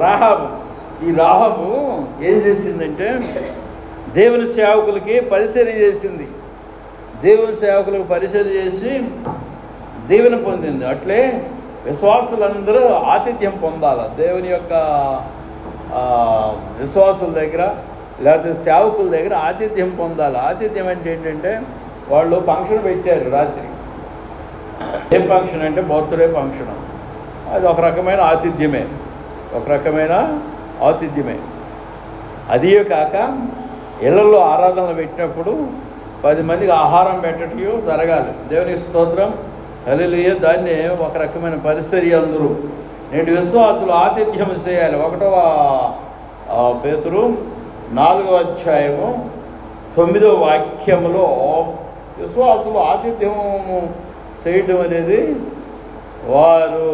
రాహాబు. ఈ రాహాబు ఏం చేసిందంటే దేవుని సేవకులకి పరిచర్య చేసింది. దేవుని సేవకులకు పరిచర్య చేసి దీవెన పొందింది. అట్లే విశ్వాసులందరూ ఆతిథ్యం పొందాలి. దేవుని యొక్క విశ్వాసుల దగ్గర లేకపోతే సేవకుల దగ్గర ఆతిథ్యం పొందాలి. ఆతిథ్యం అంటే ఏంటంటే వాళ్ళు ఫంక్షన్ పెట్టారు రాత్రి. ఏం ఫంక్షన్ అంటే బర్త్డే ఫంక్షన్. అది ఒక రకమైన ఆతిథ్యమే, ఒక రకమైన ఆతిథ్యమే. అదే కాక ఇళ్లలో ఆరాధనలు పెట్టినప్పుడు 10 మందికి ఆహారం పెట్టడం జరగాలి. దేవునికి స్తోత్రం, హల్లెలూయా. దాన్ని ఒక రకమైన పరిచర్య. అందరూ నేటి విశ్వాసులు ఆతిథ్యం చేయాలి. 1వ పేతురు 4వ అధ్యాయము 9వ వాక్యములో విశ్వాసులు ఆతిథ్యము చేయటం అనేది వారు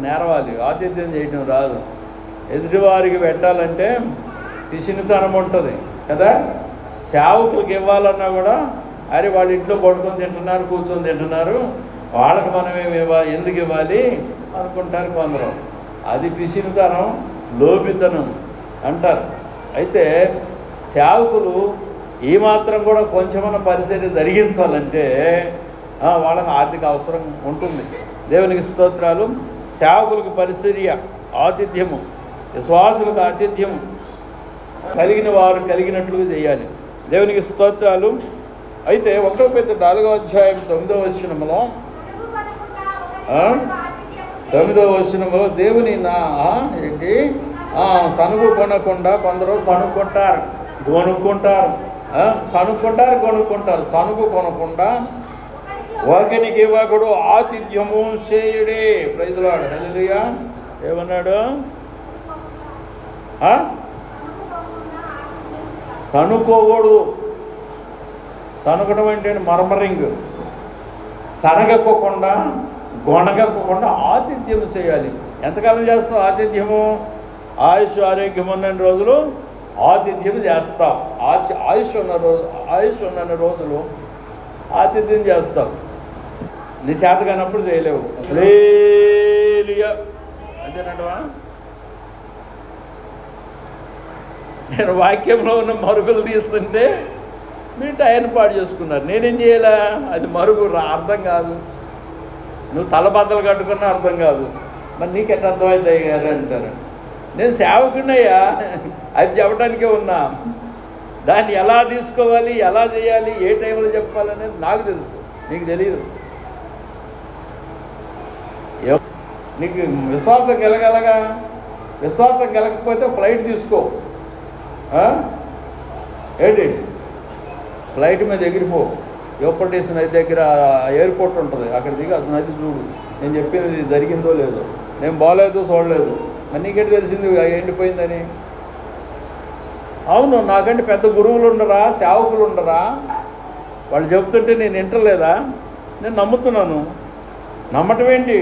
నేర్వాలి. ఆతిథ్యం చేయటం రాదు. ఎదుటివారికి పెట్టాలంటే పిసినితనం ఉంటుంది కదా. సేవకులకు ఇవ్వాలన్నా కూడా అరే వాళ్ళ ఇంట్లో పడుకొని తింటున్నారు, కూర్చొని తింటున్నారు, వాళ్ళకి మనమేమి ఎందుకు ఇవ్వాలి అనుకుంటారు కొందరు. అది పిసినితనం, లోపితనం అంటారు. అయితే సేవకులు ఈ మాత్రం కూడా కొంచెమన్న పరిచర్య జరిగించాలంటే వాళ్ళకి ఆర్థిక అవసరం ఉంటుంది. దేవునికి స్తోత్రాలు. సేవకులకు పరిచర్య, ఆతిథ్యము, విశ్వాసులకు ఆతిథ్యం కలిగిన వారు కలిగినట్లుగా చేయాలి. దేవునికి స్తోత్రాలు. అయితే 1వ పేతురు 4వ అధ్యాయం 9వ వచనములో 9వ వచనములో దేవుని ఏంటి సనుగు కొనకుండా కొందరు సనుక్కుంటారు, కొనుక్కుంటారు, సనుగు కొనకుండా ఒకనికి ఒకడు ఆతిథ్యము చేయుడే. ప్రైజ్ ది లార్డ్, హల్లెలూయా. ఏమన్నాడు? సనుకోకూడదు. సనుకడం అంటే మర్మరింగ్. సనగకోకుండా, గొనగకోకుండా ఆతిథ్యం చేయాలి. ఎంతకాలం చేస్తాం ఆతిథ్యము? ఆయుష్ ఆరోగ్యం ఉన్న రోజులు ఆతిథ్యం చేస్తాం. ఆయుష్ ఉన్న రోజులు ఆతిథ్యం చేస్తాం. నీ చేత కానప్పుడు చేయలేవు. హల్లెలూయా అంతేనంటవా? నేను వాక్యంలో ఉన్న మరుగులు తీస్తుంటే మీరు టైం పాడు చేసుకున్నారు. నేనేం చేయాలా? అది మరుగు అర్థం కాదు. నువ్వు తలబద్దలు కట్టుకున్నా అర్థం కాదు. మరి నీకెట్ట అర్థమైంది అయ్యారు అంటారు. నేను సేవకున్నయ్యా, అది చెప్పడానికే ఉన్నా. దాన్ని ఎలా తీసుకోవాలి, ఎలా చేయాలి, ఏ టైంలో చెప్పాలనేది నాకు తెలుసు, నీకు తెలియదు. నీకు విశ్వాసం కలగలగా. విశ్వాసం కలగకపోతే ఫ్లైట్ తీసుకో. ఏంటి ఫ్లైట్ మీద ఎగిరిపో. యోపర్టేస్ నది దగ్గర ఎయిర్పోర్ట్ ఉంటుంది, అక్కడ దిగి అసలు నది చూడు. నేను చెప్పింది జరిగిందో లేదో, నేను బాగలేదు చూడలేదు, మరి నీకెంటి తెలిసింది ఎండిపోయిందని? అవును, నాకంటే పెద్ద గురువులు ఉండరా, సేవకులు ఉండరా? వాళ్ళు చెప్తుంటే నేను వింటలేదా? నేను నమ్ముతున్నాను. నమ్మటం ఏంటి?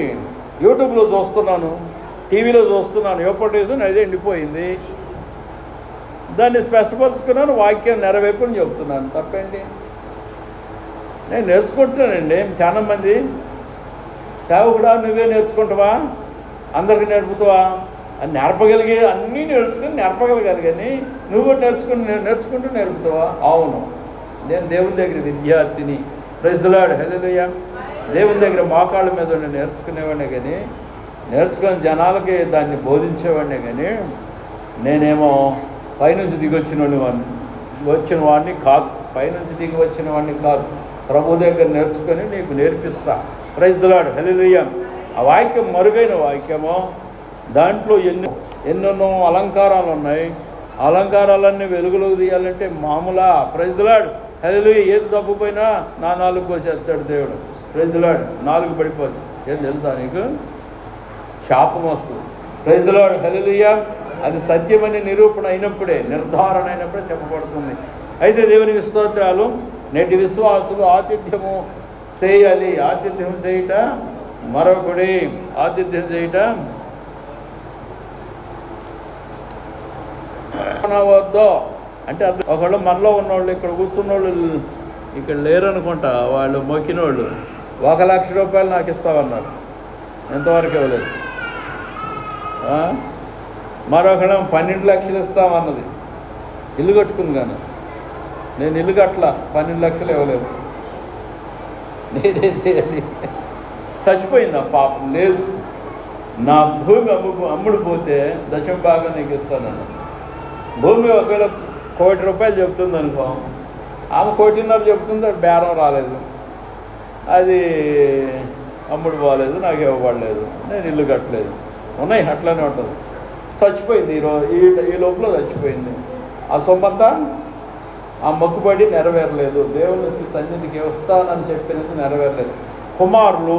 యూట్యూబ్లో చూస్తున్నాను, టీవీలో చూస్తున్నాను. యోపర్టేషన్ అదే ఎండిపోయింది, దాన్ని స్పష్టపరుచుకున్నాను, వాక్యం నెరవేర్పుని చెప్తున్నాను. తప్పేంటి? నేను నేర్చుకుంటున్నానండి. చాలామంది సేవకుడా నువ్వే నేర్చుకుంటావా, అందరికీ నేర్పుతావా అని నేర్పగలిగే అన్నీ నేర్పగలగాలి. కానీ నువ్వు కూడా నేర్చుకుంటూ నేర్పుతావా? అవును, నేను దేవుని దగ్గర విద్యార్థిని. ప్రైజ్ ది లార్డ్, హల్లెలూయా. దేవుని దగ్గర మోకాళ్ళ మీద ఉండి నేర్చుకునేవాడినే కానీ, నేర్చుకుని జనాలకి దాన్ని బోధించేవాడినే కానీ, నేనేమో పైనుంచి దిగి వచ్చిన వాడిని కాదు. పైనుంచి దిగి వచ్చిన వాడిని కాదు. ప్రభు దగ్గర నేర్చుకొని నీకు నేర్పిస్తా. ప్రైజ్ ది లార్డ్, హల్లెలూయా. ఆ వాక్యం మరుగైన వాక్యము. దాంట్లో ఎన్నెన్నో అలంకారాలు ఉన్నాయి. అలంకారాలన్నీ వెలుగులోకి తీయాలంటే మామూలా? ప్రైజ్ ది లార్డ్, హల్లెలూయా. ఏది తప్పుపోయినా నా నాలుగు కోసేస్తాడు దేవుడు. ప్రైజ్ ది లార్డ్, నాలుగు పడిపోతుంది. ఏం తెలుసా నీకు? శాపం వస్తుంది. ప్రైజ్ ది లార్డ్, హల్లెలూయా. అది సత్యమని నిరూపణ అయినప్పుడే, నిర్ధారణ అయినప్పుడే చెప్పబడుతుంది. అయితే దేవునికి స్తోత్రాలు. నేటి విశ్వాసులు ఆతిథ్యము చేయాలి. ఆతిథ్యం చేయుట మరొకటి. ఆతిథ్యం చేయుట వద్దో అంటే ఒకళ్ళు మనలో ఉన్నవాళ్ళు, ఇక్కడ కూర్చున్నోళ్ళు ఇక్కడ లేరనుకుంటా, వాళ్ళు మొక్కినోళ్ళు 1,00,000 రూపాయలు నాకు ఇస్తామన్నారు. ఎంతవరకు ఇవ్వలేదు. మరొకడు 12 లక్షలు ఇస్తామన్నది, ఇల్లు కట్టుకుంది. కానీ నేను ఇల్లు కట్టల, 12 లక్షలు ఇవ్వలేదు. నేనే చేయాలి? చచ్చిపోయింది ఆ పాపం. లేదు, నా భూమి అమ్ముడిపోతే దశమ భాగం నీకు ఇస్తానన్న. భూమి ఒకవేళ ₹1,00,00,000 చెప్తుంది అనుకో, ఆమె 1,50,00,000 చెప్తుంది, అది బేరం రాలేదు, అది అమ్ముడు పోలేదు, నాకు ఇవ్వబడలేదు, నేను ఇల్లు కట్టలేదు. ఉన్నాయి, అట్లనే ఉంటుంది. చచ్చిపోయింది. ఈ లోపల చచ్చిపోయింది. ఆ సొమ్మంతా ఆ మొక్కుబడి నెరవేరలేదు. దేవునికి సన్నిధికి వస్తానని చెప్పినది నెరవేరలేదు. కుమారులు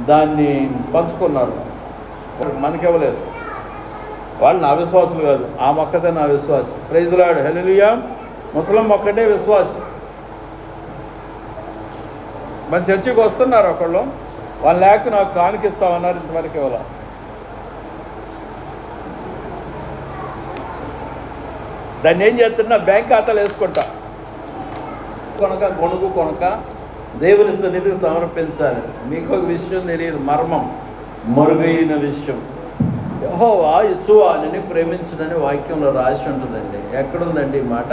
దాన్ని పంచుకున్నారు, మనకివ్వలేదు. వాళ్ళు నా విశ్వాసులు కాదు, ఆ మొక్కతే నా విశ్వాసం. ప్రైజ్ లార్డ్, హల్లెలూయా. ముసలం ఒక్కటే విశ్వాసం. మన చర్చికి వస్తున్నారు ఒకళ్ళు, వాళ్ళు లేక నాకు కానుకిస్తామన్నారు, ఇంతవరకు ఇవ్వాల. దాన్ని ఏం చేస్తున్నా, బ్యాంక్ ఖాతాలు వేసుకుంటా. కొనక దేవుని సన్నిధికి సమర్పించాలి. మీకు ఒక విషయం తెలియదు, మర్మం, మరుగైన విషయం. యెహోవా యిత్సువానిని ప్రేమించునని వాక్యంలో రాసి ఉంటుందండి. ఎక్కడుందండి ఈ మాట?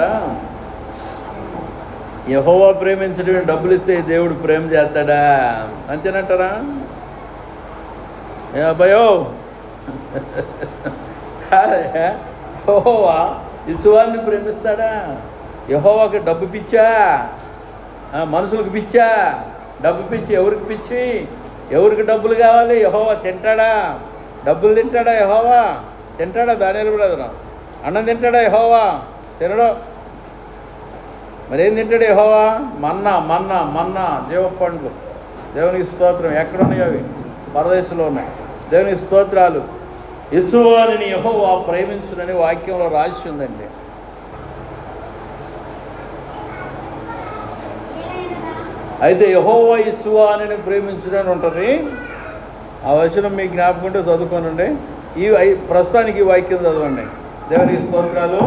యెహోవా ప్రేమించడం, డబ్బులు ఇస్తే దేవుడు ప్రేమ చేస్తాడా? అంతేనంటారా? ఏ అబ్బాయో, యెహోవా యిత్సువాన్ని ప్రేమిస్తాడా? యెహోవాకి డబ్బు పిచ్చా? మనుషులకు పిచ్చా? డబ్బు పిచ్చి. ఎవరికి పిచ్చి? ఎవరికి డబ్బులు కావాలి? యెహోవా తింటాడా? డబ్బులు తింటాడా యెహోవా? తింటాడా? దానియేలు బ్రదరు, అన్నం తింటాడా యెహోవా? తినడు. మరేం తింటాడు యెహోవా? మన్నా మన్నా మన్నా, జీవ పండ్లు. దేవునికి స్తోత్రం. ఎక్కడున్నాయి అవి? పరదేశంలో ఉన్నాయి. దేవునికి స్తోత్రాలు. యిత్సువానిని యెహోవా ప్రేమించునని వాక్యంలో రాసి ఉందండి. అయితే యెహోవా యిత్సువానిని ప్రేమించునని ఉంటుంది. ఆ వచనం మీకు జ్ఞాపకం ఉంటే చదువుకోనండి. ప్రస్తుతానికి ఈ వాక్యం చదవండి. దేవునికి స్తోత్రాలు.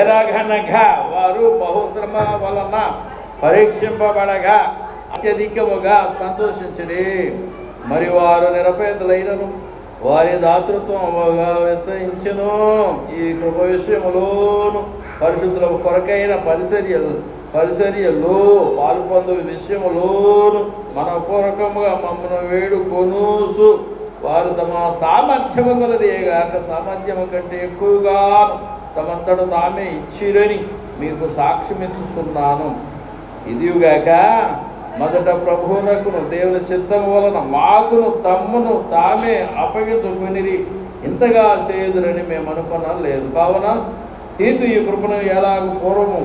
ఎలాగనగా వారు బహుశ్రమ వలన పరీక్షింపబడగా అత్యధికముగా సంతోషించిరి. మరి వారు నిరపేదలైనను వారి దాతృత్వముగా విస్తరించెను. ఈ కృప విషయములోను పరిశుద్ధుల కొరకైన పరిచర్యలో పాల్పొందు విషయములోను మనపూర్వకముగా మమ్మను వేడుకొనుసు వారు తమ సామర్థ్యము కలదేగాక సామర్థ్యము కంటే ఎక్కువగా తమంతట తామే ఇచ్చిరని మీకు సాక్ష్యమిచ్చుచున్నాను. ఇదిగాక మొదట ప్రభువునకును దేవుని సిద్ధము వలన మాకును తమ్మును తామే అప్పగించుకొనిరి. ఇంతగా చేయుదురని మేము అనుకున్నాం లేదు. కావున తీతు ఈ కృపను ఎలాగూ పూర్వము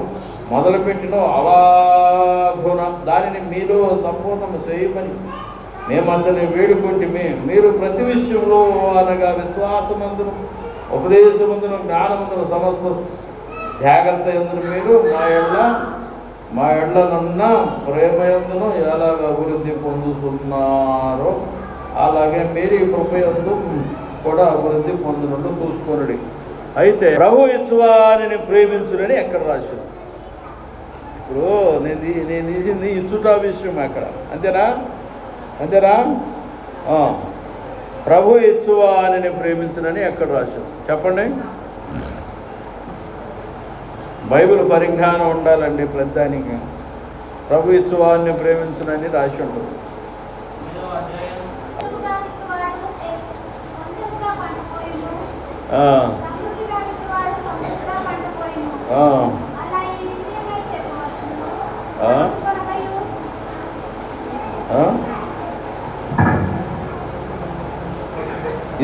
మొదలుపెట్టినో అలాగున దానిని మీలో సంపూర్ణము చేయమని మేము అతన్ని వేడుకుంటే మీరు ప్రతి విషయంలో అనగా విశ్వాసమందును ఉపదేశమందును జ్ఞానమందును సమస్త జాగ్రత్త ఎందును మీరు మా ఎడ్లనున్న ప్రేమయందును ఎలాగ అభివృద్ధి పొందుతున్నారో అలాగే మీరు ఈ కృపయందు కూడా అభివృద్ధి పొందినట్టు చూసుకోండి. అయితే ప్రభు యిత్సువానిని ప్రేమించునని ఎక్కడ రాసింది? ఇప్పుడు నేను తీసింది ఇచ్చుట విషయం అక్కడ. అంతేనా? ప్రభు యిత్సువానిని ప్రేమించునని ఎక్కడ రాసింది చెప్పండి. బైబిల్ పరిజ్ఞానం ఉండాలండి ప్రతిదానికి. ప్రభు యిత్సువానిని ప్రేమించునని రాసి ఉంటుంది.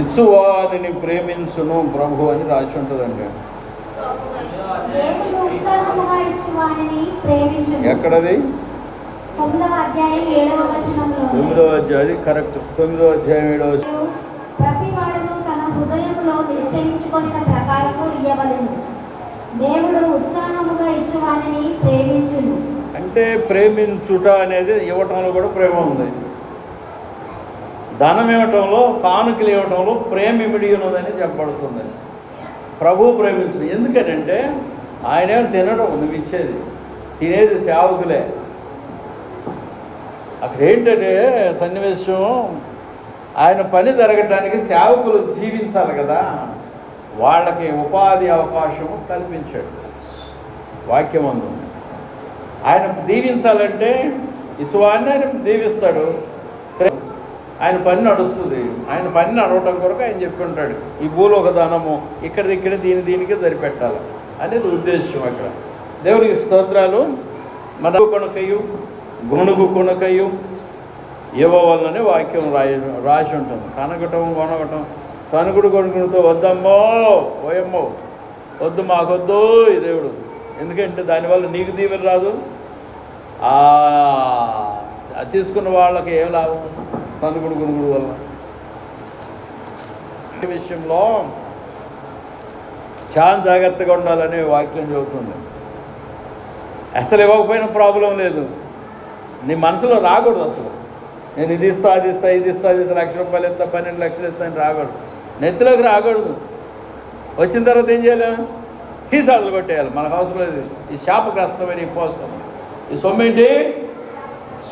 ఇచ్చువారిని ప్రేమించును ప్రభు అని రాసి ఉంటుందండి. ఎక్కడది? 9వ అధ్యాయం 7వ వచనంలో. 9వ అధ్యాయం కరెక్ట్. 9వ అధ్యాయం 7వ వచనం. ప్రతి వాడును తన హృదయంలో నిశ్చయించుకొనిన ప్రకారము ఇయ్యవలెను. దేవుడు ఉత్సాహముగా ఇచ్చువానిని ప్రేమించును. అంటే ప్రేమించుట అనేది ఇవ్వటంలో కూడా ప్రేమ ఉంది. ధనం ఇవ్వటంలో, కానుకలు ఇవ్వటంలో ప్రేమ ఇమిడి ఉన్నదని చెప్పబడుతుంది. ప్రభు ప్రేమించును. ఎందుకనంటే ఆయనేమో తినడం, నువ్వు ఇచ్చేది తినేది సేవకులే. అక్కడ ఏంటంటే సన్నివేశం, ఆయన పని జరగటానికి సేవకులు జీవించాలి కదా, వాళ్ళకి ఉపాధి అవకాశం కల్పించాడు. వాక్యం ఉంది. ఆయన దీవించాలంటే ఇచ్చువాడిని ఆయన దీవిస్తాడు. ఆయన పని నడుస్తుంది. ఆయన పని నడవటం కొరకు ఆయన చెప్పి ఉంటాడు, ఈ భూలోక దానము ఇక్కడ దీనికి సరిపెట్టాలి అనేది ఉద్దేశం. అక్కడ దేవునికి స్తోత్రాలు. మన కొనకయు గుణుగు కొనకయు ఇవ్వవలనని వాక్యం రాసి ఉంటుంది. సనగటం కొనగటం, సనుగుడు కొనుగుడితో వద్దమ్మో ఓయమ్మో వద్దు, మాకొద్దు ఈ దేవుడు. ఎందుకంటే దానివల్ల నీకు దీవెన రాదు, తీసుకున్న వాళ్ళకి ఏం లాభం సనుగుడు గుణుగుడు వల్ల. ఈ విషయంలో చాలా జాగ్రత్తగా ఉండాలని వాక్యం చెబుతుంది. అసలు ఇవ్వకపోయినా ప్రాబ్లం లేదు, నీ మనసులో రాకూడదు. అసలు నేను ఇది ఇస్తా అది ఇస్తా ఇది ఇస్తా ఇది ₹1,00,000 ఇస్తా 12 లక్షలు ఇస్తా అని రాకూడదు. నెత్తిలోకి రాకూడదు. వచ్చిన తర్వాత ఏం చేయాలి? తీసాదులు కొట్టేయాలి. మనకు అవసరం లేదు. ఈ శాపగ్రస్తమైన ఈ పోసం, ఈ సొమ్మేంటి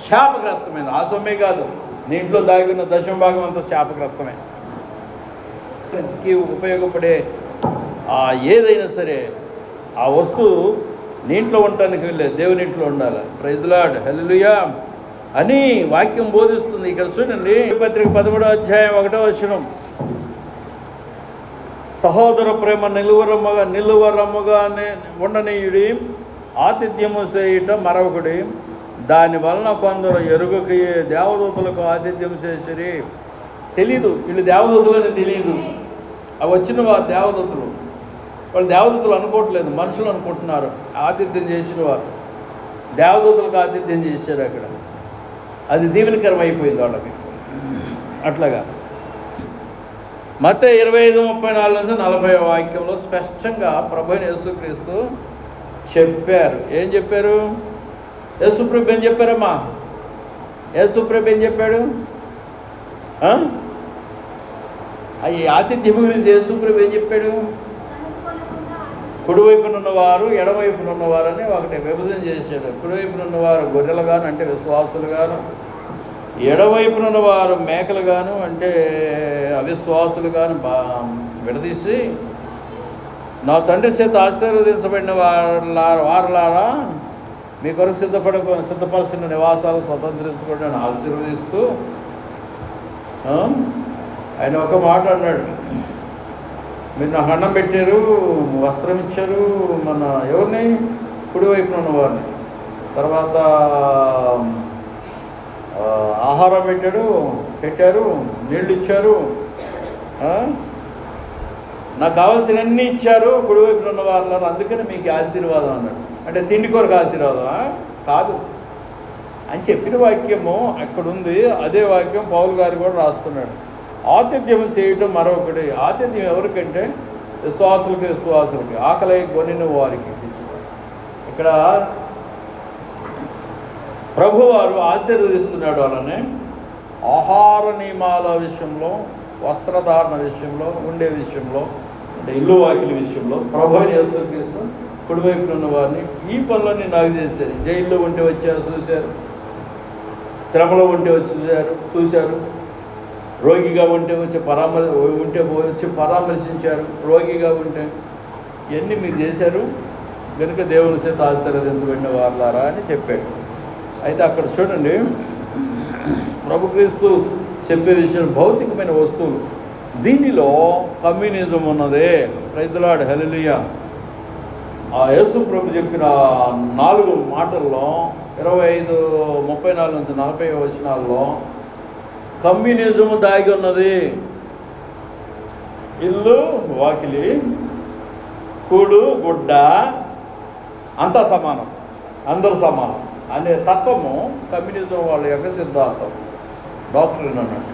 శాపగ్రస్తమైంది. ఆ సొమ్మే కాదు, నీ ఇంట్లో దాగున్న దశమభాగం అంతా శాపగ్రస్తమే. ఇంటికి ఉపయోగపడే ఏదైనా సరే ఆ వస్తువు నీ ఇంట్లో ఉండటానికి వెళ్ళే దేవుని ఇంట్లో ఉండాలి. ప్రైజ్ ది లార్డ్, హల్లెలూయా అని వాక్యం బోధిస్తుంది. ఇక్కడ చూడండి, పత్రిక 13వ అధ్యాయం 1వ వచనం. సహోదర ప్రేమ నిలువరముగా ఉండనీయుడి, ఆతిథ్యము చేయుట మరొకటి, దాని వలన కొందరు ఎరుగకి దేవదూతలకు ఆతిథ్యం చేసిరి. తెలీదు, వీళ్ళు దేవదూతలని తెలియదు. అవి వచ్చిన వారు దేవదూతలు. వాళ్ళు దేవదూతలు అనుకోవట్లేదు, మనుషులు అనుకుంటున్నారు. ఆతిథ్యం చేసిన వారు దేవదూతలకు ఆతిథ్యం చేశారు. అక్కడ అది దీవెనకరం అయిపోయింది వాళ్ళకి. అట్లాగా మత్తయి 25:34 వాక్యంలో స్పష్టంగా ప్రభువైన యేసుక్రీస్తు చెప్పారు. ఏం చెప్పారు? యేసుప్రభు ఏం చెప్పారమ్మా? యేసుప్రభు ఏం చెప్పాడు? ఈ ఆతిథ్యం గురించి యేసుప్రభు ఏం చెప్పాడు? కుడివైపున ఉన్నవారు ఎడవైపున ఉన్నవారు అని ఒకటి విభజన చేశాడు. కుడివైపున ఉన్నవారు గొర్రెలు గాను అంటే విశ్వాసులు గాను, ఎడవైపున ఉన్నవారు మేకలు గాను అంటే అవిశ్వాసులు గాను విడదీసి, నా తండ్రి చేత ఆశీర్వదించబడిన వారులారా మీ కొరకు సిద్ధపరిచిన నివాసాలు స్వతంత్రించుకోండి అని ఆశీర్వదిస్తూ ఆయన ఒక మాట అన్నాడు, మీరు నాకు అన్నం పెట్టారు, వస్త్రం ఇచ్చారు, మన ఎవరిని? కుడివైపున ఉన్నవారిని. తర్వాత ఆహారం పెట్టారు, నీళ్ళు ఇచ్చారు, నాకు కావాల్సినవన్నీ ఇచ్చారు కుడివైపున ఉన్న వాళ్ళు, అందుకని మీకు ఆశీర్వాదం అన్నాడు. అంటే తిండి కొరకు ఆశీర్వాదమా? కాదు అని చెప్పిన వాక్యము అక్కడుంది. అదే వాక్యం పౌలు గారు కూడా రాస్తున్నాడు. ఆతిథ్యం చేయటం మరొకటి. ఆతిథ్యం ఎవరికంటే విశ్వాసులకి ఆకలి కొనిన వారికి. ఇక్కడ ప్రభువారు ఆశీర్వదిస్తున్నాడు వాళ్ళని. ఆహార నియమాల విషయంలో, వస్త్రధారణ విషయంలో, ఉండే విషయంలో, అంటే ఇల్లు వాకిలి విషయంలో ప్రభువుని యేసుక్రీస్తు కుడివైపున ఉన్న వారిని ఈ పనులన్నీ నాకు చేశారు. జైల్లో ఉంటే వచ్చారు, చూశారు. శ్రమలో ఉంటే చూశారు. రోగిగా ఉంటే వచ్చి పరామర్శించారు. రోగిగా ఉంటే ఇవన్నీ మీరు చేశారు కనుక దేవుని చేత ఆశీర్వదించబడిన వారులారా అని చెప్పాడు. అయితే అక్కడ చూడండి, ప్రభుక్రీస్తు చెప్పే విషయం భౌతికమైన వస్తువులు. దీనిలో కమ్యూనిజం ఉన్నదే. ప్రైజ్ ది లార్డ్, హల్లెలూయా. ఆ యేసు ప్రభు చెప్పిన 4 మాటల్లో 25:34 నుంచి 40 వచనాల్లో కమ్యూనిజము దాగి ఉన్నది. ఇల్లు వాకిలి, కూడు గుడ్డ అంతా సమానం, అందరూ సమానం అనే తత్వము కమ్యూనిజం వాళ్ళ యొక్క సిద్ధాంతం, డాక్టరీన్ అన్నట్టు.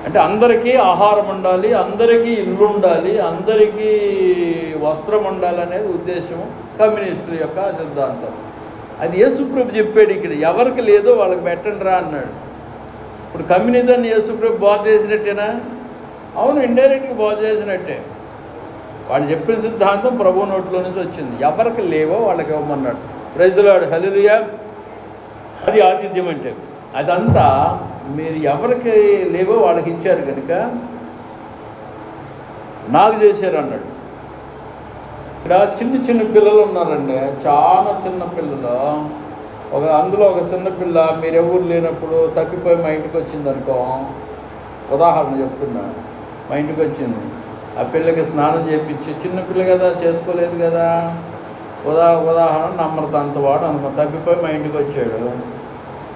అంటే అందరికీ ఆహారం ఉండాలి, అందరికీ ఇల్లు ఉండాలి, అందరికీ వస్త్రం ఉండాలి అనేది ఉద్దేశము కమ్యూనిస్టుల యొక్క సిద్ధాంతం. అది యేసుప్రభు చెప్పాడు. ఇక్కడ ఎవరికి లేదో వాళ్ళకి పెట్టండి రా అన్నాడు. ఇప్పుడు కమ్యూనిజాన్ని యేసుప్రభు బాగు చేసినట్టేనా? అవును, ఇండైరెక్ట్గా బాగు చేసినట్టే. వాళ్ళు చెప్పిన సిద్ధాంతం ప్రభు నోట్లో నుంచి వచ్చింది. ఎవరికి లేవో వాళ్ళకి ఇవ్వమన్నాడు. ప్రైజ్ ది లార్డ్, హల్లెలూయా. అది ఆతిథ్యం అంటే. అదంతా మీరు ఎవరికి లేవో వాళ్ళకి ఇచ్చారు కనుక నాకు చేశారు అన్నాడు. ఇక్కడ చిన్న చిన్న పిల్లలు ఉన్నారండి, చాలా చిన్న పిల్లలు. అందులో ఒక చిన్న పిల్ల మీరు ఎవరు లేనప్పుడు తప్పిపోయి మా ఇంటికి వచ్చింది అనుకో, ఉదాహరణ చెప్తున్నా, మా ఇంటికి వచ్చింది. ఆ పిల్లకి స్నానం చేయించి, చిన్నపిల్ల కదా, చేసుకోలేదు కదా, ఉదాహరణ నమ్రతంత వాడు అనుకో, తప్పిపోయి మా ఇంటికి వచ్చాడు.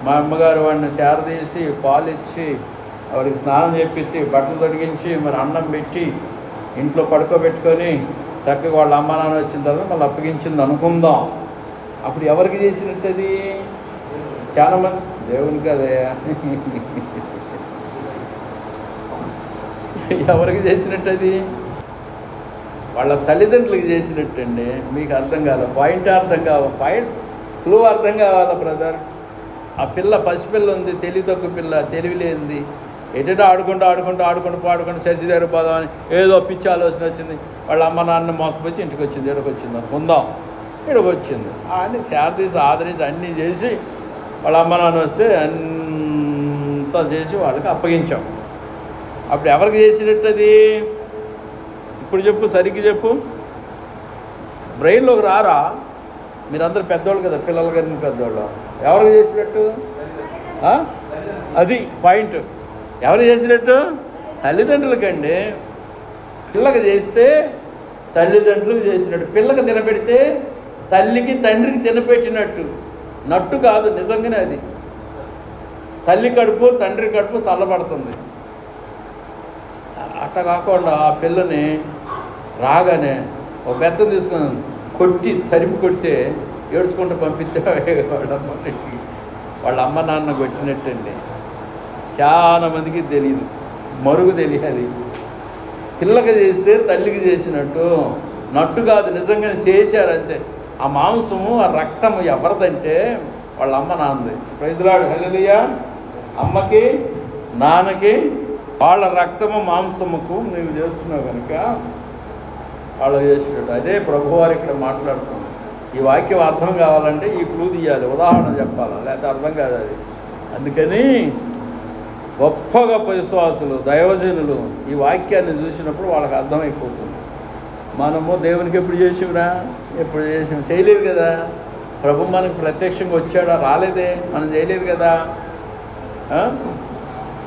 మా అమ్మగారు వాడిని చేరదీసి పాలు ఇచ్చి వాడికి స్నానం చేయించి బట్టలు తొడిగించి మరి అన్నం పెట్టి ఇంట్లో పడుకోబెట్టుకొని చక్కగా వాళ్ళ అమ్మ నాన్న వచ్చిన తర్వాత మళ్ళీ అప్పగించింది అనుకుందాం. అప్పుడు ఎవరికి చేసినట్టది? చాలామంది దేవునికి అదే ఎవరికి చేసినట్టది? వాళ్ళ తల్లిదండ్రులకి చేసినట్టండి. మీకు అర్థం కావాలి, పాయింట్ అర్థం కావాలి, పాయింట్ క్లూ అర్థం కావాలా బ్రదర్. ఆ పిల్ల పసిపిల్ల ఉంది, తెలివి తక్కువ పిల్ల, తెలివి లేనిది, ఎటో ఆడుకుంటూ సరిచి దగ్గర పోదామని ఏదో పిచ్చి ఆలోచన వచ్చింది. వాళ్ళ అమ్మ నాన్న మోసపోయి ఇంటికి వచ్చింది, ఇక్కడికి వచ్చింది అనుకుందాం, ఇక్కడికి వచ్చింది. అన్నీ శారదీసి ఆదరించి అన్నీ చేసి వాళ్ళ అమ్మ నాన్న వస్తే అంతా చేసి వాళ్ళకి అప్పగించాం. అప్పుడు ఎవరికి చేసినట్టది? ఇప్పుడు చెప్పు, సరిగ్గా చెప్పు. బ్రెయిన్లోకి రారా? మీరందరూ పెద్దవాళ్ళు కదా, పిల్లలు కదా పెద్దవాళ్ళు. ఎవరికి చేసినట్టు? అది పాయింట్. ఎవరు చేసినట్టు? తల్లిదండ్రులకండి. పిల్లకి చేస్తే తల్లిదండ్రులకు చేసినట్టు. పిల్లకి తినబెడితే తల్లికి తండ్రికి తినపెట్టినట్టు. నట్టు కాదు, నిజంగానే అది. తల్లి కడుపు తండ్రి కడుపు చల్లబడుతుంది. అట్ట కాకుండా ఆ పిల్లని రాగానే ఒక బెత్తం తీసుకొని కొట్టి తరిమి కొడితే ఏడ్చుకుంటూ పంపిస్తే వాళ్ళ అమ్మ నాన్న కొట్టినట్టండి. చాలామందికి తెలియదు, మరుగు తెలియాలి. పిల్లకి చేస్తే తల్లికి చేసినట్టు. నట్టు కాదు, నిజంగా చేశారంతే. ఆ మాంసము ఆ రక్తము ఎవరిదంటే వాళ్ళ అమ్మ నాన్నది. ప్రైజ్ ది లార్డ్, హల్లెలూయా. అమ్మకి నాన్నకి వాళ్ళ రక్తము మాంసముకు నువ్వు చేస్తున్నావు కనుక వాళ్ళు చేసినట్టు. అదే ప్రభువారు ఇక్కడ మాట్లాడుతుంది. ఈ వాక్యం అర్థం కావాలంటే ఈ క్లూ తీయాలి, ఉదాహరణ చెప్పాలి, లేకపోతే అర్థం కాదు అది. అందుకని గొప్ప గొప్ప విశ్వాసులు, దైవజనులు ఈ వాక్యాన్ని చూసినప్పుడు వాళ్ళకి అర్థమైపోతుంది. మనము దేవునికి ఎప్పుడు చేసివురా, ఎప్పుడు చేసాం, చేయలేదు కదా. ప్రభు మనకు ప్రత్యక్షంగా వచ్చాడా, రాలేదే, మనం చేయలేదు కదా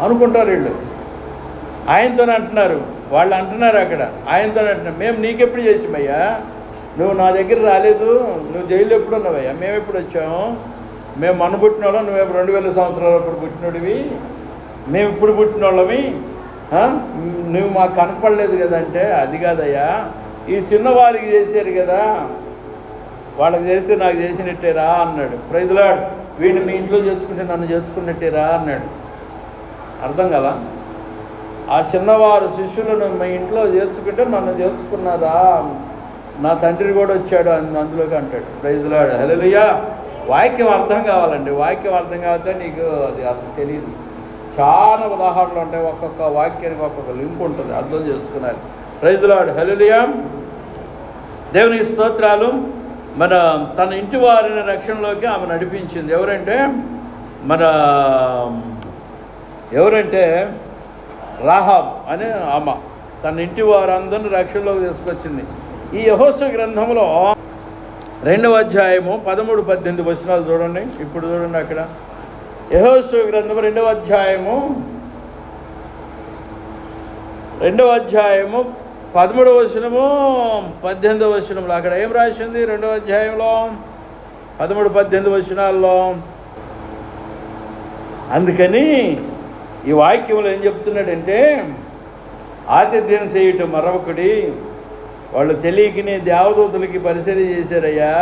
అనుకుంటారు వీళ్ళు. ఆయనతోనే అంటున్నారు, వాళ్ళు అంటున్నారు అక్కడ, ఆయనతోనే అంటున్నారు, మేము నీకెప్పుడు చేసామయ్యా, నువ్వు నా దగ్గర రాలేదు, నువ్వు జైలు ఎప్పుడు ఉన్నావయ్యా, మేము ఎప్పుడు వచ్చాము, మేము మన పుట్టిన వాళ్ళం, నువ్వేమో 2000 సంవత్సరాలు అప్పుడు పుట్టినోడివి, మేము ఇప్పుడు పుట్టిన వాళ్ళమి, నువ్వు మాకు కనపడలేదు కదంటే, అది కాదయ్యా, ఈ చిన్నవారికి చేశారు కదా, వాళ్ళకి చేస్తే నాకు చేసినట్టేరా అన్నాడు. Praise the lord. వీడిని మీ ఇంట్లో చేర్చుకుంటే నన్ను చేర్చుకున్నట్టేరా అన్నాడు. అర్థం కదా? ఆ చిన్నవారు శిష్యులను మీ ఇంట్లో చేర్చుకుంటే నన్ను చేర్చుకున్నారా, నా తండ్రి కూడా వచ్చాడు అందులోకి అంటాడు. ప్రైజ్ ది లార్డ్, హల్లెలూయా. వాక్యం అర్థం కావాలండి. వాక్యం అర్థం కావాలంటే నీకు అది అర్థం తెలియదు. చాలా ఉదాహరణలు ఉంటాయి, ఒక్కొక్క వాక్యానికి ఒక్కొక్క లింక్ ఉంటుంది, అర్థం చేసుకున్నారు. ప్రైజ్ ది లార్డ్, హల్లెలూయా. దేవునికి స్తోత్రాలు. మన తన ఇంటి వారిని రక్షణలోకి ఆమె నడిపించింది. ఎవరంటే రాహాబ్ అనే ఆమె తన ఇంటి వారందరిని రక్షణలోకి తీసుకొచ్చింది. ఈ యెహోషువ గ్రంథంలో 2వ అధ్యాయము 13-18 వచనాలు చూడండి. ఇప్పుడు చూడండి అక్కడ యెహోషువ గ్రంథం 2వ అధ్యాయము 13వ వచనము 18వ వచనంలో అక్కడ ఏం రాసింది? 2వ అధ్యాయంలో 13-18 వచనాల్లో. అందుకని ఈ వాక్యంలో ఏం చెప్తున్నాడంటే, ఆతిథ్యం చేయటం మరొకటి, వాళ్ళు తెలియకని దేవదూతలకి పరిచర్య చేశారయ్యా.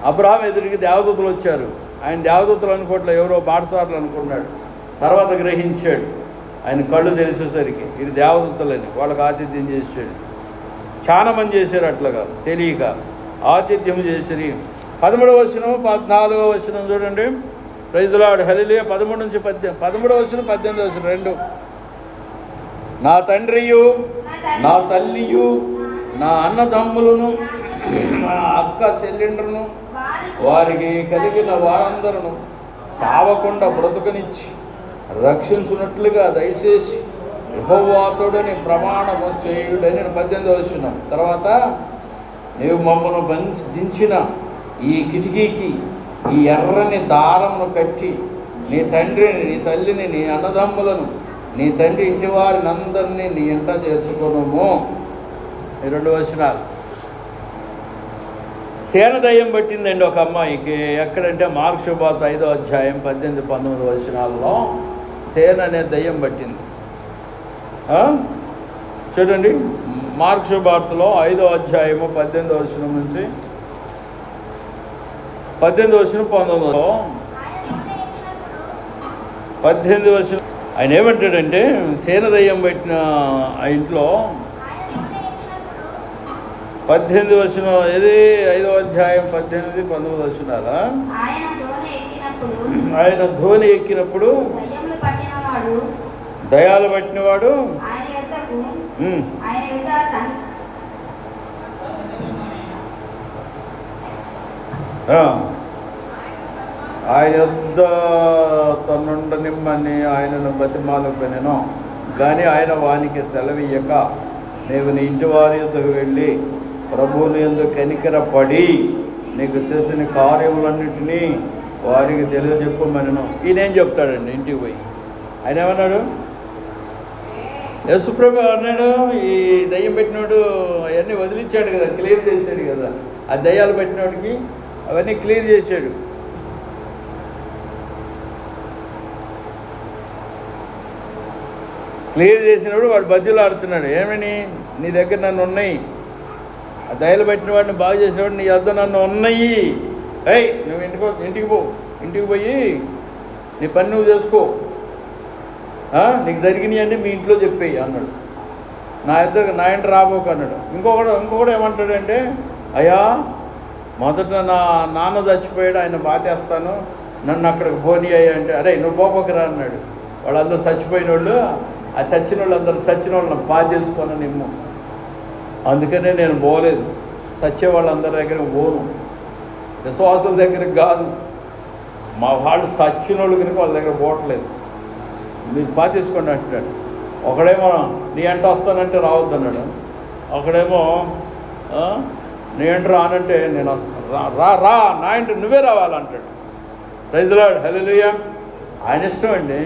అబ్రహాం ఎదురికి దేవదూతలు వచ్చారు. ఆయన దేవదూతలు అనుకోవట్లే, ఎవరో బాటసారులు అనుకున్నాడు. తర్వాత గ్రహించాడు, ఆయన కళ్ళు తెలిసేసరికి ఇది దేవదూతలని. వాళ్ళకి ఆతిథ్యం చేశాడు. చాలా మంది చేశారు అట్లాగా తెలియక ఆతిథ్యం చేసి. 13వ వచనం 14వ వచనం చూడండి. ప్రైజ్ ది లార్డ్, హల్లెలూయా. 13 నుంచి 13వ వచనం 18వ వచనం 2. నా తండ్రియు నా తల్లియు నా అన్నదమ్ములను నా అక్క చెల్లెండ్రును వారికి కలిగిన వారందరూ సావకుండా బ్రతుకనిచ్చి రక్షించున్నట్లుగా దయచేసి యెహోవాతోడని ప్రమాణము చేయుడని 18వ వచనం. తర్వాత నీవు మమ్మను దించిన ఈ కిటికీకి ఈ ఎర్రని దారమును కట్టి నీ తండ్రిని, నీ తల్లిని, నీ అన్నదమ్ములను, నీ తండ్రి ఇంటి వారిని అందరినీ నీ ఇంట చేర్చుకొనుము. 2 వచనాలు. సేన దయ్యం పట్టిందండి ఒక అమ్మాయికి. ఎక్కడంటే మార్కు సువార్త 5వ అధ్యాయం 18-19 వచనాల్లో సేన అనే దయ్యం పట్టింది. చూడండి, మార్కు సువార్తలో 5వ అధ్యాయము 18వ వచనం నుంచి 18వ వచనం 19లో 18వ వచనం ఆయన ఏమంటాడంటే సేన దయ్యం పట్టిన ఆ ఇంట్లో 18వ వచనం ఏది 5వ అధ్యాయం 18-19 వచనాలా? ఆయన ధోని ఎక్కినప్పుడు దయాలు పట్టినవాడు ఆయన యొద్ద తన్నుండనిమ్మని ఆయనను బతిమాలుకొనెను. కానీ ఆయన వానికి సెలవీయక నీవు నీ ఇంటి వారి యొద్దకు వెళ్ళి ప్రభువుని యందు కనికరపడి నీకు చేసిన కార్యములన్నిటినీ వారికి తెలియజెప్పమనెను. ఈయనేం చెప్తాడండి ఇంటికి పోయి? ఆయన ఏమన్నాడు? యేసుప్రభు అన్నాడు, ఈ దయ్యం పెట్టినోడు అవన్నీ వదిలించాడు కదా, క్లియర్ చేశాడు కదా. ఆ దయ్యాలు పెట్టినోడికి అవన్నీ క్లియర్ చేశాడు. క్లియర్ చేసినప్పుడు వాడు బజ్జీలు ఆడుతున్నాడు. ఏమని? నీ దగ్గర నన్ను ఉన్నాయి, ఆ దయలు పెట్టిన వాడిని బాగు చేసినవాడు నీ వద్ద నన్ను ఉన్నాయి. నువ్వు ఇంటికి పోయి నీ పని నువ్వు చేసుకో, నీకు జరిగినాయి అంటే మీ ఇంట్లో చెప్పేయి అన్నాడు. నా ఇంట రాబోకు అన్నాడు. ఇంకొకడు ఏమంటాడంటే, అయ్యా మొదట నా నాన్న చచ్చిపోయాడు, ఆయన బాధేస్తాను, నన్ను అక్కడికి పోనీ అయ్యా అంటే, అరే నువ్వు పోపోకరా అన్నాడు. వాళ్ళందరూ చచ్చిపోయిన వాళ్ళు, ఆ చచ్చిన వాళ్ళందరూ చచ్చిన వాళ్ళని బాధ చేసుకొని నిమ్ము, అందుకనే నేను పోలేదు. సచ్చే వాళ్ళందరి దగ్గరికి పోను, విశ్వాసుల దగ్గరికి కాదు. మా వాళ్ళు సచ్చిన వాళ్ళు కనుక వాళ్ళ దగ్గర పోవట్లేదు, మీరు పాతేసుకోండి అంటున్నాడు. ఒకడేమో నీ ఎంట వస్తానంటే రావద్దు అన్నాడు. ఒకడేమో నీ ఎంట రానంటే నేను వస్తాను, రా నా ఇంట నువ్వే రావాలంటాడు. ప్రైజ్ లార్డ్, హల్లెలూయా. ఆయన ఇష్టం అండి.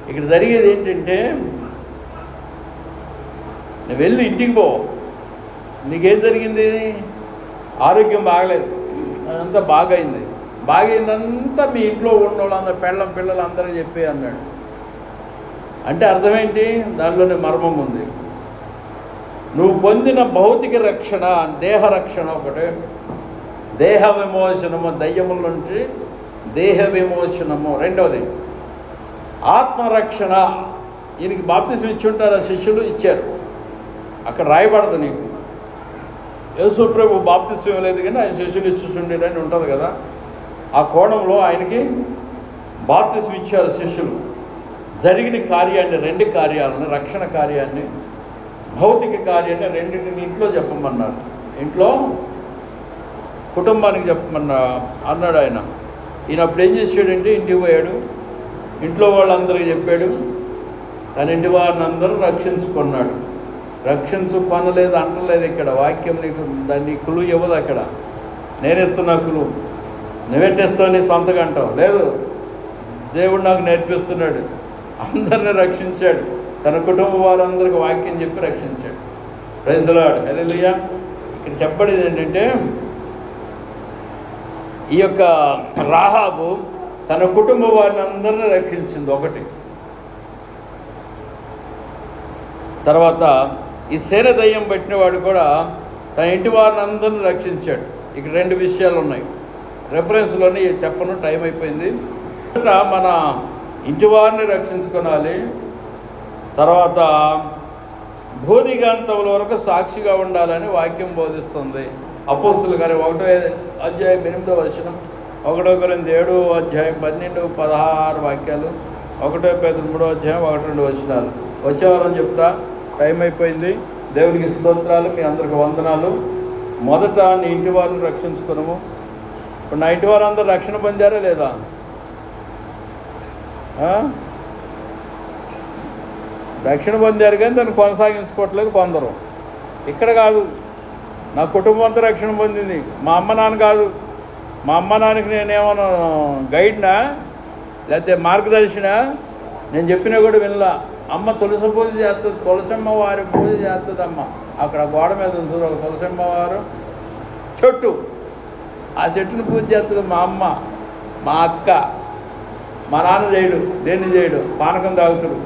ఇక్కడ జరిగేది ఏంటంటే, నువ్వు వెళ్ళి ఇంటికి పో. నీకేం జరిగింది? ఆరోగ్యం బాగలేదు, అదంతా బాగైందంతా మీ ఇంట్లో ఉన్న వాళ్ళందరూ పిల్లలు అందరూ చెప్పి అన్నాడు. అంటే అర్థమేంటి? దానిలోనే మర్మం ఉంది. నువ్వు పొందిన భౌతిక రక్షణ, దేహ రక్షణ ఒకటే, దేహ విమోచనము, దయ్యముల నుంచి దేహ విమోచనము. రెండవది ఆత్మరక్షణ. ఈయనకి బాప్తిసం ఇచ్చి ఉంటారు, శిష్యులు ఇచ్చారు. అక్కడ రాయబడదు నీకు. యేసు ప్రభు బాప్తిసం ఇవ్వలేదు కానీ ఆయన శిష్యులు ఇచ్చుండేదని ఉంటుంది కదా. ఆ కోణంలో ఆయనకి బాప్తిసం ఇచ్చారు శిష్యులు. జరిగిన కార్యాన్ని, 2 కార్యాలను, రక్షణ కార్యాన్ని, భౌతిక కార్యాన్ని రెండింటిని ఇంట్లో చెప్పమన్నారు. ఇంట్లో కుటుంబానికి అన్నాడు ఆయన. ఈయన అప్పుడు ఏం చేశాడంటే, ఇంటికి పోయాడు, ఇంట్లో వాళ్ళందరికీ చెప్పాడు, తన ఇంటి వారిని అందరూ రక్షించుకున్నాడు. రక్షించుకొనలేదు అంటలేదు ఇక్కడ వాక్యం. నీకు దాన్ని కులు ఇవ్వదు. అక్కడ నేనేస్తున్నా కులు, నువ్వెట్టేస్తావు నీ సొంతగా అంటావు. లేదు, దేవుడు నాకు నేర్పిస్తున్నాడు. అందరిని రక్షించాడు, తన కుటుంబ వారందరికీ వాక్యం చెప్పి రక్షించాడు. ప్రైజ్ ది లార్డ్, హల్లెలూయా. ఇక్కడ చెప్పబడేది ఏంటంటే, ఈ యొక్క రాహాబు తన కుటుంబ వారిని అందరినీ రక్షించింది ఒకటి. తర్వాత ఈ సేన దయ్యం పెట్టినవాడు కూడా తన ఇంటి వారిని అందరినీ రక్షించాడు. ఇక్కడ 2 విషయాలు ఉన్నాయి. రెఫరెన్స్లోని చెప్పను, టైం అయిపోయింది. మన ఇంటి వారిని రక్షించుకోవాలి. తర్వాత భూదిగాంతముల వరకు సాక్షిగా ఉండాలని వాక్యం బోధిస్తుంది. అపోస్తుల గారి 1వ అధ్యాయం 8వ వచనం, 1 కొరింథీ 7వ అధ్యాయం 12-16 వాక్యాలు, 1 పేతురు 3వ అధ్యాయం 1-2 వచనాలు. వచ్చేవారని చెప్తా, టైం అయిపోయింది. దేవునికి స్తోత్రాలు, మీ అందరికి వందనాలు. మొదట నీ ఇంటి వారిని రక్షించుకున్నాము. ఇప్పుడు నా ఇంటి వారందరూ రక్షణ పొందారా లేదా? రక్షణ పొందారు కానీ దాన్ని కొనసాగించుకోవట్లేదు కొందరు. ఇక్కడ కాదు, నా కుటుంబం అంతా రక్షణ పొందింది. మా అమ్మ నాన్న కాదు. మా అమ్మ నాన్నకి నేనేమన్నా గైడ్నా లేకపోతే మార్గదర్శినా? నేను చెప్పినా కూడా వినలా. అమ్మ తులసి పూజ చేస్తుంది, తులసమ్మ వారి పూజ చేస్తుంది. అమ్మ అక్కడ గోడ మీద ఉంది ఒక తులసమ్మ వారు చెట్టు, ఆ చెట్టుని పూజ చేస్తుంది మా అమ్మ. మా అక్క, మా నాన్న చేయడు, దేన్ని చేయడు, పానకం తాగుతాడు,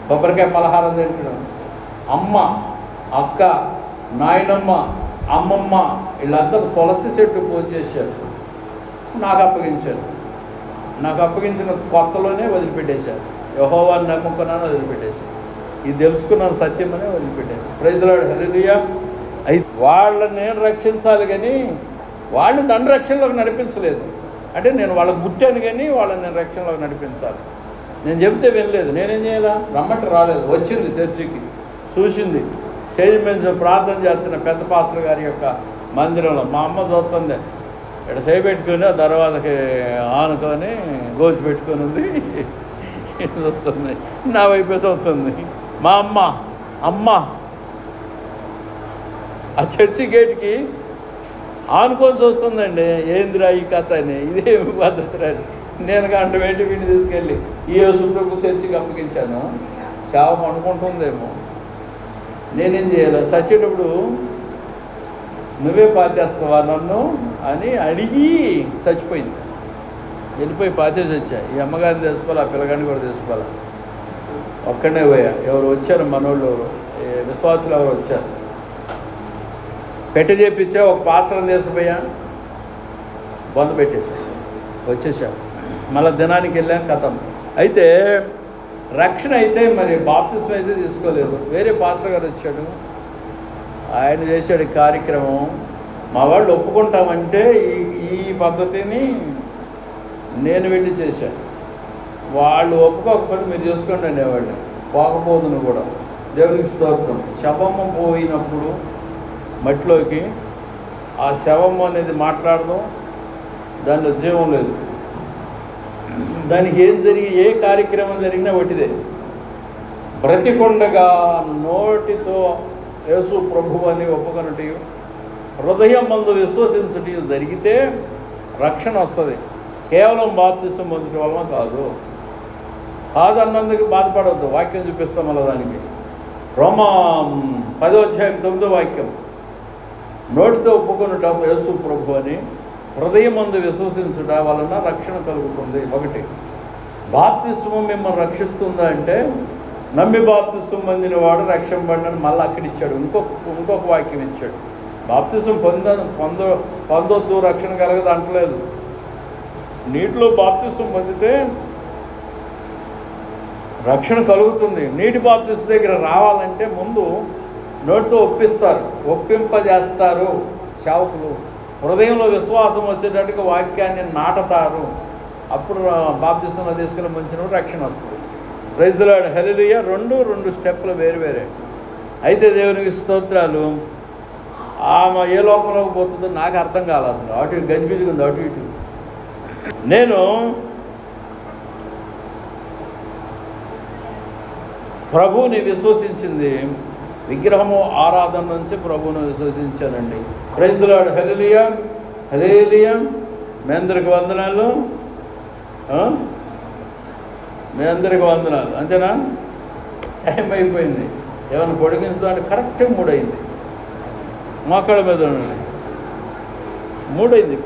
కొబ్బరికాయ పలహారం తింటాడు. అమ్మ, అక్క, నాయనమ్మ, అమ్మమ్మ వీళ్ళందరూ తులసి చెట్టు పూజ చేశారు. నాకు అప్పగించారు. నాకు అప్పగించిన కొత్తలోనే వదిలిపెట్టేశారు. యెహోవాని నమ్ముకున్నాను, వదిలిపెట్టేశాను. ఇది తెలుసుకున్నాను సత్యమనే వదిలిపెట్టేశాను. ప్రైజ్ ది లార్డ్, హల్లెలూయా. అయితే వాళ్ళని నేను రక్షించాలి కానీ వాళ్ళు నన్ను రక్షణలోకి నడిపించలేదు. అంటే నేను వాళ్ళకి గుట్టాను కానీ వాళ్ళని నేను రక్షణలోకి నడిపించాలి. నేను చెబితే వినలేదు. నేనేం చేయాలా? రమ్మంటే రాలేదు. వచ్చింది చర్చికి, చూసింది. స్టేజ్ మీద ప్రార్థన చేస్తున్న పెద్ద పాస్టర్ గారి యొక్క మందిరంలో మా అమ్మ చూస్తుంది. ఇక్కడ చేయి పెట్టుకొని ఆ దర్వాజకి ఆనుకొని గోచి పెట్టుకొని ఉంది, చూస్తుంది. నా వైపే చూస్తుంది. మా అమ్మ ఆ చర్చి గేట్కి ఆనుకొని చూస్తుందండి. ఏందిరా ఈ కథ అని, ఇదేమి పద్ధతి అని. నేను గంట పెట్టి వీడిని తీసుకెళ్ళి ఈ యేసుప్రభు చర్చికి అప్పగించాను. శావం అనుకుంటుందేమో. నేనేం చేయాలి? చచ్చేటప్పుడు నువ్వే పాతేస్తావా నన్ను అని అడిగి చచ్చిపోయింది. వెళ్ళిపోయి పాతేసి వచ్చా. ఈ అమ్మగారిని తీసుకోవాలి, ఆ పిల్లగాడిని కూడా తీసుకోవాలి. ఒక్కడనే పోయా. ఎవరు వచ్చారు, మనోళ్ళు విశ్వాసులు ఎవరు వచ్చారు. పెట్టి చేపించా. ఒక పాస్టర్ని తీసుకుపోయా, బంద్ పెట్టేసా, వచ్చేసా. మళ్ళీ దినానికి వెళ్ళాం, కథం. అయితే రక్షణ అయితే మరి బాప్తిస్మం అయితే తీసుకోలేదు. వేరే పాస్టర్ గారు వచ్చాడు, ఆయన చేశాడు కార్యక్రమం. మా వాళ్ళు ఒప్పుకుంటామంటే ఈ పద్ధతిని నేను వెళ్ళి చేశాను. వాళ్ళు ఒప్పుకోకపోతే మీరు చేసుకోండి అనేవాళ్ళు. పోకపోదును కూడా. దేవునికి స్తోత్రం. శవము పోయినప్పుడు మట్టిలోకి ఆ శవము అనేది మాట్లాడడం, దానిలో జీవం లేదు. దానికి ఏ కార్యక్రమం జరిగినా ఒకటిదే. బ్రతికొండగా నోటితో యేసు ప్రభు అని ఒప్పుకొనుటి, హృదయం మందు విశ్వసించుటి జరిగితే రక్షణ వస్తుంది. కేవలం బాప్తిసం పొందడం వలన కాదన్నందుకు బాధపడవద్దు. వాక్యం చూపిస్తాం మళ్ళీ దానికి. రోమా 10:9 నోటితో ఒప్పుకొనుట యేసు ప్రభు అని, హృదయం మందు విశ్వసించుట వలన రక్షణ కలుగుతుంది. ఒకటి. బాప్తిస్మం మిమ్మల్ని రక్షిస్తుందా అంటే, నమ్మి బాప్తిస్మం పొందిన వాడు రక్షింపబడినని మళ్ళీ అక్కడ ఇచ్చాడు. ఇంకొక వాక్యం ఇచ్చాడు. బాప్తిస్మం పొందొద్దు, రక్షణ కలగదు అంటలేదు. నీటిలో బాప్తిస్మం పొందితే రక్షణ కలుగుతుంది. నీటి బాప్తిస్మం దగ్గర రావాలంటే ముందు నోటితో ఒప్పింపజేస్తారు సేవకులు. హృదయంలో విశ్వాసం వచ్చేటట్టుగా వాక్యాన్ని నాటతారు. అప్పుడు బాప్తిస్మంలో తీసుకెళ్ళి ముంచిన రక్షణ వస్తుంది. ప్రైజ్ ది లార్డ్, హల్లెలూయా. రెండు స్టెప్పులు వేరే. అయితే దేవునికి స్తోత్రాలు. ఆమె ఏ లోకంలోకి పోతుందో నాకు అర్థం కాలేదు అసలు. అటు గజిబిజిగా ఉంది, అటు ఇటు. నేను ప్రభువుని విశ్వసించింది విగ్రహము ఆరాధన నుంచి ప్రభువును విశ్వసించానండి. ప్రైజ్ ది లార్డ్, హల్లెలూయా, హల్లెలూయా. మీ అందరికి వందనాలు, మీ అందరికి వందనాలు. అంతేనా? టైం అయిపోయింది. ఏమైనా పొడిగించుదా అంటే కరెక్ట్గా 3 అయింది. మోకాళ్ళ మీద 3 అయింది.